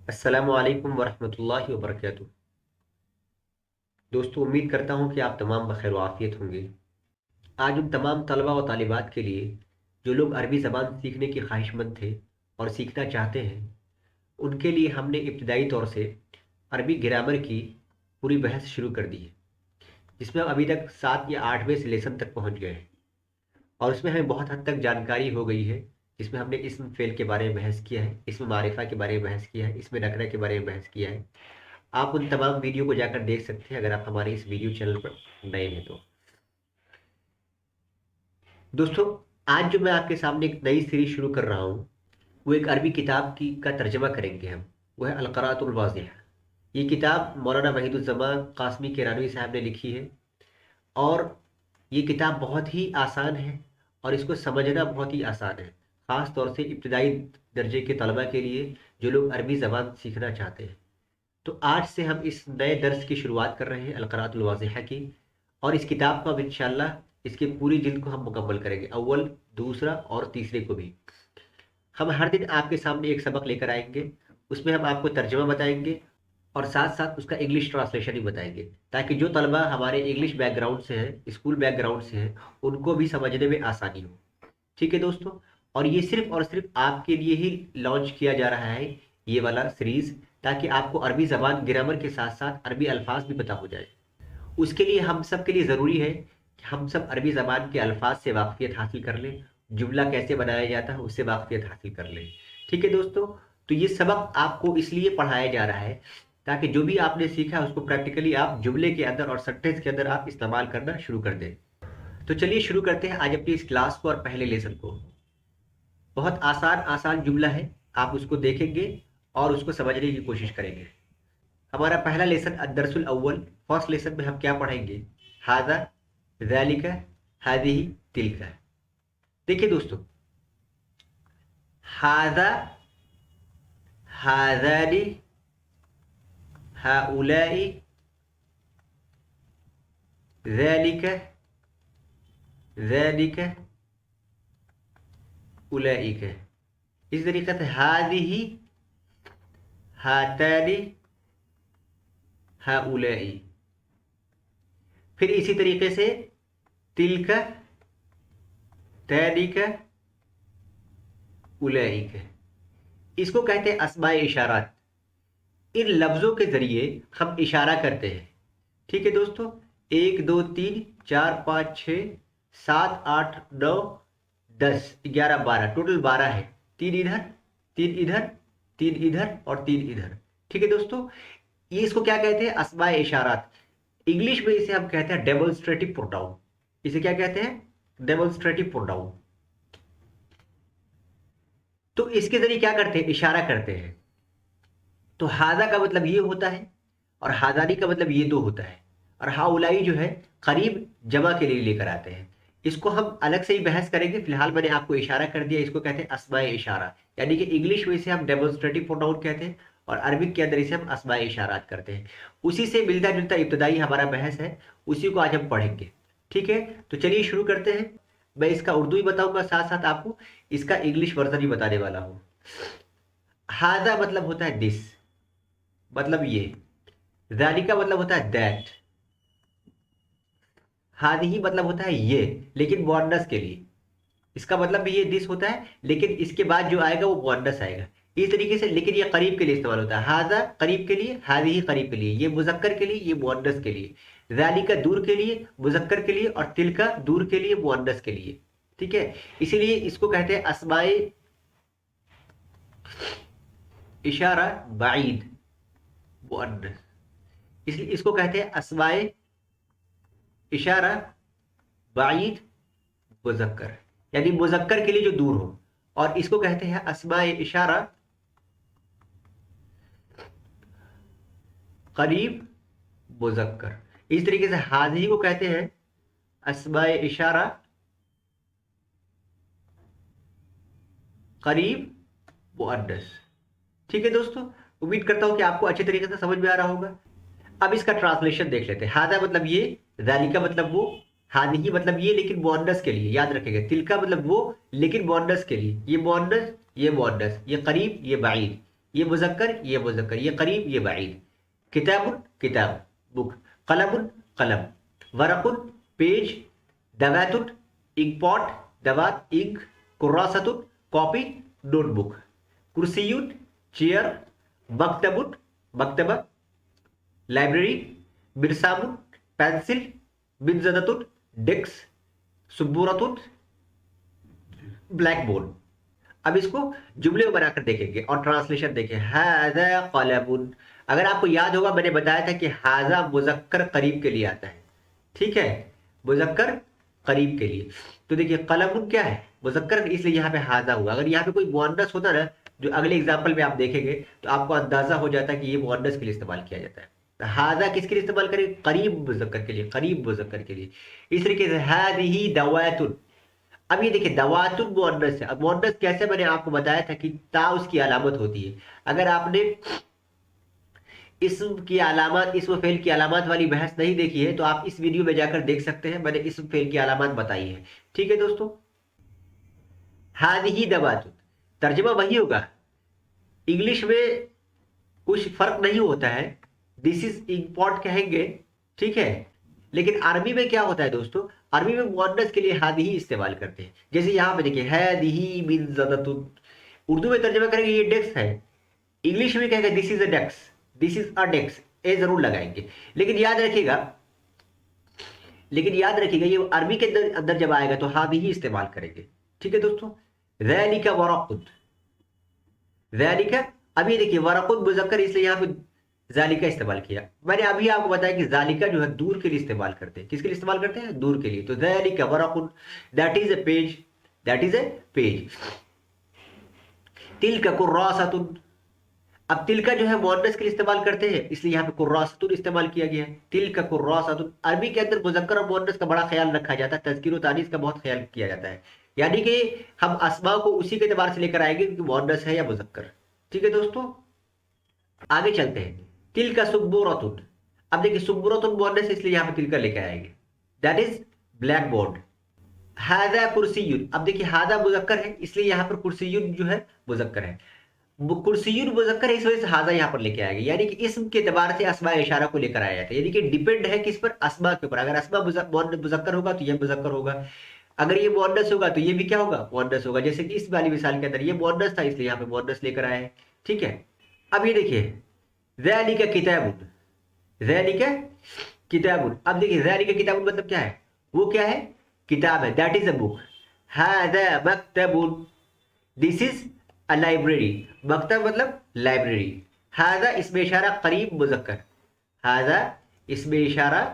السلام علیکم ورحمۃ اللہ وبرکاتہ۔ دوستو، امید کرتا ہوں کہ آپ تمام بخیر و عافیت ہوں گے۔ آج ان تمام طلبہ و طالبات کے لیے جو لوگ عربی زبان سیکھنے کی خواہش مند تھے اور سیکھنا چاہتے ہیں، ان کے لیے ہم نے ابتدائی طور سے عربی گرامر کی پوری بحث شروع کر دی ہے، جس میں ہم ابھی تک 7 یا 8ویں لیسن تک پہنچ گئے ہیں، اور اس میں ہمیں بہت حد تک جانکاری ہو گئی ہے، جس میں ہم نے اسم فعل کے بارے میں بحث کیا ہے، اسم معرفہ کے بارے میں بحث کیا ہے، اسم نکرہ کے بارے میں بحث کیا ہے۔ آپ ان تمام ویڈیو کو جا کر دیکھ سکتے ہیں اگر آپ ہمارے اس ویڈیو چینل پر نئے ہیں تو۔ دوستو، آج جو میں آپ کے سامنے ایک نئی سیریز شروع کر رہا ہوں، وہ ایک عربی کتاب کی کا ترجمہ کریں گے ہم، وہ ہے القراءۃ الواضحہ۔ یہ کتاب مولانا وحید الزمان قاسمی کیرانوی صاحب نے لکھی ہے، اور یہ کتاب بہت ہی آسان ہے اور اس کو سمجھنا بہت ہی آسان ہے، خاص طور سے ابتدائی درجے کے طلبہ کے لیے جو لوگ عربی زبان سیکھنا چاہتے ہیں۔ تو آج سے ہم اس نئے درس کی شروعات کر رہے ہیں القراءۃ الواضحہ کی، اور اس کتاب کو اب انشاءاللہ اس کے پوری جلد کو ہم مکمل کریں گے، اول، دوسرا اور تیسرے کو بھی۔ ہم ہر دن آپ کے سامنے ایک سبق لے کر آئیں گے، اس میں ہم آپ کو ترجمہ بتائیں گے اور ساتھ ساتھ اس کا انگلش ٹرانسلیشن بھی بتائیں گے، تاکہ جو طلبہ ہمارے انگلش بیک گراؤنڈ سے ہیں، اسکول بیک گراؤنڈ سے ہیں، ان کو بھی سمجھنے میں آسانی ہو۔ ٹھیک ہے دوستو، اور یہ صرف اور صرف آپ کے لیے ہی لانچ کیا جا رہا ہے یہ والا سیریز، تاکہ آپ کو عربی زبان گرامر کے ساتھ ساتھ عربی الفاظ بھی پتہ ہو جائے۔ اس کے لیے ہم سب کے لیے ضروری ہے کہ ہم سب عربی زبان کے الفاظ سے واقفیت حاصل کر لیں، جملہ کیسے بنایا جاتا ہے اس سے واقفیت حاصل کر لیں۔ ٹھیک ہے دوستو، تو یہ سبق آپ کو اس لیے پڑھایا جا رہا ہے تاکہ جو بھی آپ نے سیکھا اس کو پریکٹیکلی آپ جملے کے اندر اور سینٹینس کے اندر آپ استعمال کرنا شروع کر دیں۔ تو چلیے شروع کرتے ہیں آج اپنی اس کلاس کو اور پہلے لیسن کو۔ بہت آسان آسان جملہ ہے، آپ اس کو دیکھیں گے اور اس کو سمجھنے کی کوشش کریں گے۔ ہمارا پہلا لیسن الدرس الاول، فرسٹ لیسن میں ہم کیا پڑھیں گے؟ ھذا، ذالک، ھذہ، تلک۔ دیکھیے دوستو، ھذا، ھذان، ھؤلاء، ذالک، ذالک، اولئک۔ اس طریقے سے ھذہ، ھاتان، ھؤلاء۔ پھر اسی طریقے سے تلک، تالک، اولئک۔ اس کو کہتے ہیں اسماء اشارات۔ ان لفظوں کے ذریعے ہم اشارہ کرتے ہیں۔ ٹھیک ہے دوستو، 1 2 3 4 5 6 7 8 9 10 11 12، ٹوٹل 12 ہے، 3 ادھر، 3 ادھر، 3 ادھر اور 3 ادھر۔ ٹھیک ہے دوستو، یہ اس کو کیا کہتے ہیں؟ اسماء اشارات۔ انگلش میں اسے ہم کہتے ہیں ڈیمونسٹریٹو پروناؤن۔ اسے کیا کہتے ہیں؟ Demonstrative pronoun. تو اس کے ذریعے کیا کرتے ہیں؟ اشارہ کرتے ہیں۔ تو ھذا کا مطلب یہ ہوتا ہے، اور ھذانی کا مطلب یہ 2 ہوتا ہے، اور ھؤلائی جو ہے قریب جمع کے لیے لے کر آتے ہیں۔ اس کو ہم الگ سے ہی بحث کریں گے، فی الحال میں نے آپ کو اشارہ کر دیا۔ اس کو کہتے ہیں اسماء اشارہ، یعنی کہ انگلش میں اسے ہم ڈیمونسٹریٹو پروناؤن کہتے ہیں، اور عربک کے اندر اسے ہم اسماء اشارات کرتے ہیں۔ اسی سے ملتا جلتا ابتدائی ہمارا بحث ہے، اسی کو آج ہم پڑھیں گے۔ ٹھیک ہے، تو چلیے شروع کرتے ہیں۔ میں اس کا اردو ہی بتاؤں گا، ساتھ ساتھ آپ کو اس کا انگلش ورژن بھی بتانے والا ہوں۔ ھذا مطلب ہوتا ہے دس، مطلب یہ۔ ذالک مطلب ہوتا ہے دیٹ۔ ھذہ مطلب ہوتا ہے یہ، لیکن مؤنث کے لیے۔ اس کا مطلب بھی یہ دس ہوتا ہے، لیکن اس کے بعد جو آئے گا وہ مؤنث آئے گا۔ اس طریقے سے، لیکن یہ قریب کے لیے استعمال ہوتا ہے۔ ھذا قریب کے لیے، ھذہ قریب کے لیے، یہ مذکر کے لیے، یہ مؤنث کے لیے۔ ذالک دور کے لیے، مذکر کے لیے، اور تلک دور کے لیے، مؤنث کے لیے۔ ٹھیک ہے، اسی لیے اس کو کہتے ہیں اسماء اشارہ بعید مؤنث، اس لیے اس کو کہتے ہیں اسماء اشارہ بعید مذکر، یعنی مذکر کے لیے جو دور ہو، اور اس کو کہتے ہیں اسماء اشارہ قریب مذکر۔ اس طریقے سے ھذہ کو کہتے ہیں اسماء اشارہ قریب مؤنث۔ ٹھیک ہے دوستو، امید کرتا ہوں کہ آپ کو اچھے طریقے سے سمجھ میں آ رہا ہوگا۔ اب اس کا ٹرانسلیشن دیکھ لیتے ہیں۔ ھذا مطلب یہ، ذالک مطلب وہ، ھذہ مطلب یہ لیکن مؤنث کے لیے، یاد رکھیں گے۔ تلک مطلب وہ لیکن مؤنث کے لیے، یہ مؤنث، یہ مؤنث، یہ قریب، یہ بعید۔ یہ مذکر یہ مذکر، یہ قریب یہ بعید. کتاب کتاب بک، قلم قلم، ورق پیج، دوات انک پاٹ دوات انک، کراست کاپی نوٹ بک، کرسی چیئر، مکتب مکتبہ لائبریری، مرسام پینسل، منزدت ڈیسک، سبورت بلیک بورڈ. اب اس کو جملے میں بنا کر دیکھیں گے اور ٹرانسلیشن دیکھیں. ھذا قلم، اگر آپ کو یاد ہوگا میں نے بتایا تھا کہ ھذا مذکر قریب کے لیے آتا ہے، ٹھیک ہے، مذکر قریب کے لیے. تو دیکھیے قلم کیا ہے مذکر، اس لیے یہاں پہ ھذا ہوا. اگر یہاں پہ کوئی مؤنث ہوتا نا، جو اگلے اگزامپل میں آپ دیکھیں گے تو آپ کو اندازہ ہو جاتا ہے کہ یہ مؤنث کے لیے استعمال کیا جاتا ہے. ھذا کس کے لیے استعمال کریں؟ قریب مذکر کے لیے، قریب مذکر کے لیے. اس طریقے سے ھذہ دوات. اب یہ دیکھیں دوات مؤنث ہے. اب مؤنث کیسے، میں نے آپ کو بتایا تھا کہ تا اس کی علامت ہوتی ہے. اگر آپ نے اسم کی علامات، اسم فعل کی علامات والی بحث نہیں دیکھی ہے تو آپ اس ویڈیو میں جا کر دیکھ سکتے ہیں، میں نے اسم فعل کی علامات بتائی ہے. ٹھیک ہے دوستو، ھذہ دوات ترجمہ وہی ہوگا. انگلش میں کچھ فرق نہیں ہوتا ہے، دس از انک پاٹ کہیں گے، ٹھیک ہے. لیکن عربی میں کیا ہوتا ہے دوستو، عربی میں مؤنث کے لیے ھذہ استعمال کرتے ہیں. جیسے یہاں پہ دیکھیں ھذہ منزدۃ، اردو میں ترجمہ کریں گے یہ ڈیسک ہے، انگلش میں کہیں گے دس از اے ڈیسک، دس از اے ڈیسک، اے ضرور لگائیں گے. لیکن یاد رکھیے گا، یہ عربی کے اندر جب آئے گا تو ھذہ استعمال کریں گے. ٹھیک ہے دوستو. ذالک ورق، ذالک، اب یہ دیکھیے ورق مذکر اس لیے یہاں پہ ذالکہ استعمال کیا. میں نے ابھی آپ کو بتایا کہ ذالکہ جو ہے دور کے لیے استعمال کرتے ہیں. کس کے لیے استعمال کرتے ہیں؟ دور کے لیے. تو ذالک ورق، that is a page, that is a page. تلک کراست، اب تلکا جو ہے مؤنث کے لیے استعمال کرتے ہیں اس لیے یہاں پہ کراست استعمال کیا گیا ہے. تلک کراست. عربی کے اندر مذکر اور مؤنث کا بڑا خیال رکھا جاتا ہے، تذکیر و تانیث کا بہت خیال کیا جاتا ہے. یعنی کہ ہم اسماء کو اسی کے اعتبار سے لے کر آئیں گے کہ مؤنث ہے یا مذکر. ٹھیک ہے دوستو، آگے چلتے ہیں. تلک سبورۃ، اب دیکھیے سبورۃ مؤنث اس لیے یہاں پہ تلک لے کے آئیں گے، دیٹ از بلیک بورڈ. ھذا کرسی، اب دیکھیے ھذا مذکر ہے اس لیے یہاں پر کرسی جو ہے مذکر ہے. کرسی مذکر ہے اس وجہ سے ھذا یہاں پر لے کے آئے گا. یعنی کہ اسم کے اعتبار سے اسماء اشارہ کو لے کر آیا جاتا ہے. یعنی کہ ڈیپینڈ ہے کس پر؟ اسماء کے اوپر. اگر اسماء مذکر ہوگا تو یہ مذکر ہوگا، اگر یہ مؤنث ہوگا تو یہ بھی کیا ہوگا؟ مؤنث ہوگا. جیسے کہ اس والی مثال کے اندر یہ مؤنث تھا اس لیے یہاں پہ مؤنث لے کر آیا ہے. ٹھیک ہے. اب یہ دیکھیے ذالک کتاب، ذالک کتاب. اب دیکھیے ذالک کتاب مطلب کیا ہے؟ وہ کیا ہے؟ کتاب ہے، دیٹ از اے بک. ھذا مکتب، دس از اے لائبریری. مکتب مطلب لائبریری. ھذا اسم اشارہ قریب مذکر، ھذا اسم اشارہ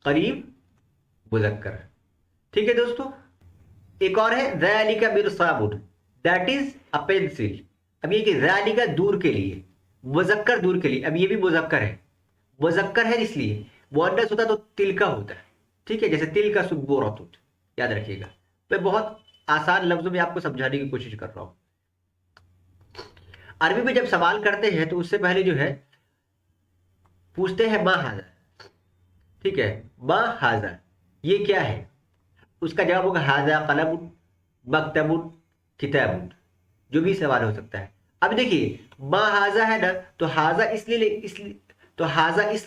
قریب مذکر. ٹھیک ہے دوستو. ایک اور ہے ذالک مرصاد، دیٹ از اے پینسل. اب یہ کہ ذالک دور کے لیے، مذکر دور کے لیے. اب یہ بھی مذکر ہے، مذکر ہے اس لیے. مؤنث ہوتا تو تلکا ہوتا ہے. ٹھیک ہے، جیسے تلکا سبورۃ. یاد رکھیے گا، میں بہت آسان لفظوں میں آپ کو سمجھانے کی کوشش کر رہا ہوں. عربی میں جب سوال کرتے ہیں تو اس سے پہلے جو ہے پوچھتے ہیں ما ھذا. ٹھیک ہے، ما ھذا یہ کیا ہے؟ اس کا جواب ہوگا ھذا قلم مکتب کتاب، جو بھی سوال ہو سکتا ہے. اب دیکھیے ما ھذا ہے نا، تو ھذا اس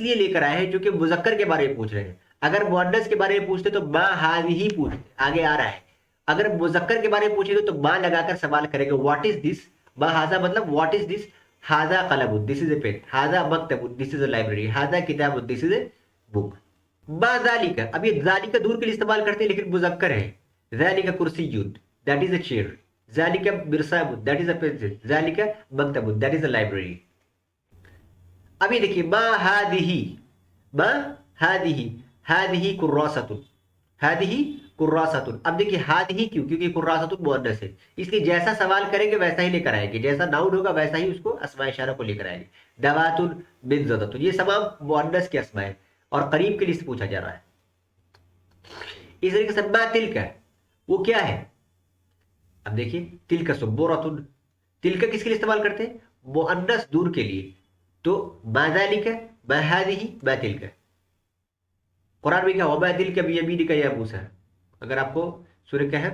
لیے لے کر آئے ہیں کیونکہ مذکر کے بارے میں پوچھ رہے ہیں. اگر مؤنث کے بارے میں پوچھتے تو ما ھذہ پوچھتے، آگے آ رہا ہے. اگر مذکر کے بارے میں پوچھے تو ما لگا کر سوال کرے گا واٹ از دس. ما ھذا مطلب واٹ از دس. ھذا قلم، دس از اے پین. ھذا مکتب، دس از اے لائبریری. ھذا کتاب، دس از اے بک. ما ذالک، اب یہ ذالک دور کے لیے استعمال کرتے ہیں لیکن مذکر ہے. ذالک کرسی، دیٹ از اے چیئر. ذالک مرصاد، دیٹ از اے پینسل. ذالک مکتب، دیٹ از اے لائبریری. اب یہ دیکھیے ما ھذہ، ما ھذہ، ھذہ کراست، ھذہ کراست. اب دیکھیے ھذہ کیوں؟ کیونکہ کراست مؤنث ہے اس لیے جیسا سوال کریں گے ویسا ہی لے کر آئیں گے. جیسا ناؤن ہوگا ویسا ہی اس کو اسماء اشارہ کو لے کر آئیں گے. دوات منزدۃ، یہ تمام مؤنث کے اسماء ہیں اور قریب کے لیے سے پوچھا جا رہا ہے. اس طریقے سے ما تلک، وہ کیا ہے؟ اب دیکھیے تلک سبورۃ، تلک کس کے لیے استعمال کرتے ہیں؟ مؤنث دور کے لیے. تو ما ذالک، ما ھذہ، ما تلک. قرآن میں کیا وما تلک بیمینک یا موسیٰ. اگر آپ کو سورہ کہف